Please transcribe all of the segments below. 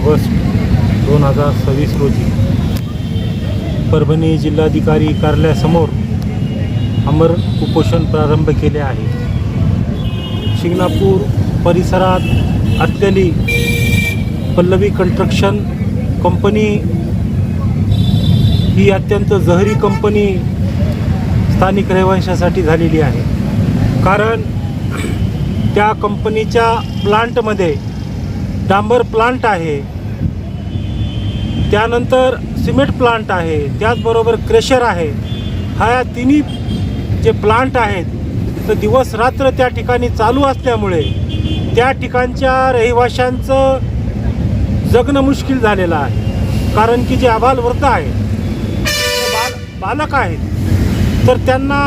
August 2026 रोजी परभणी जिल्हाधिकारी कार्यालयासमोर अमर उपोषण प्रारंभ केले आहे। शिंगणापूर परिसरात असलेली पल्लवी कंस्ट्रक्शन कंपनी ही अत्यंत जहरी कंपनी स्थानिक रहिवाशांसाठी झालेली आहे। कारण त्या कंपनीच्या प्लांटमध्ये डांबर प्लांट आहे, त्यानंतर सिमेंट प्लांट आहे, त्याचबरोबर क्रेशर आहे। ह्या तिन्ही जे प्लांट आहेत तर दिवस रात्र त्या ठिकाणी चालू असल्यामुळे त्या ठिकाणच्या रहिवाशांचं जगणं मुश्किल झालेलं आहे। कारण की जे आबालवृद्ध आहेत, बालक आहेत, तर त्यांना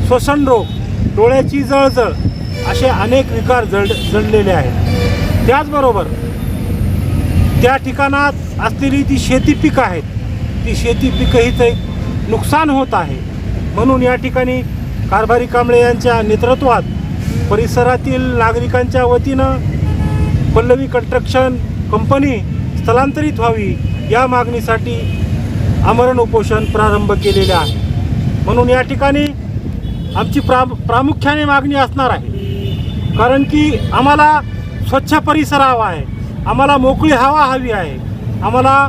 श्वसन रोग, डोळ्याची जळजळ असे अनेक विकार जडलेले आहेत। त्याचबरोबर त्या ठिकाणात असलेली ती शेती पिकं आहेत, ती शेती पिकंही नुकसान होत आहे। म्हणून या ठिकाणी कारभारी कांबळे यांच्या नेतृत्वात परिसरातील नागरिकांच्या वतीनं पल्लवी कंस्ट्रक्शन कंपनी स्थलांतरित व्हावी या मागणीसाठी आमरण उपोषण प्रारंभ केलेले आहे। म्हणून या ठिकाणी आमची प्रामुख्याने मागणी असणार आहे। कारण की आम्हाला स्वच्छ परिसर हवा आहे, आम्हाला मोकळी हवा हवी आहे, आम्हाला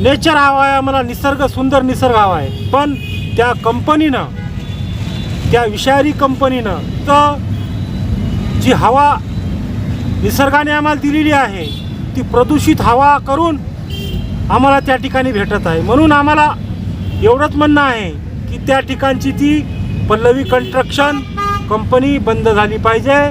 नेचर हवा आहे, आम्हाला निसर्ग, सुंदर निसर्ग हवा आहे। पण त्या कंपनीनं, त्या विषारी कंपनीनं तर जी हवा निसर्गाने आम्हाला दिलेली आहे ती प्रदूषित हवा करून आम्हाला त्या ठिकाणी भेटत आहे। म्हणून आम्हाला एवढंच म्हणणं आहे की त्या ठिकाणची ती पल्लवी कंस्ट्रक्शन कंपनी बंद झाली पाहिजे।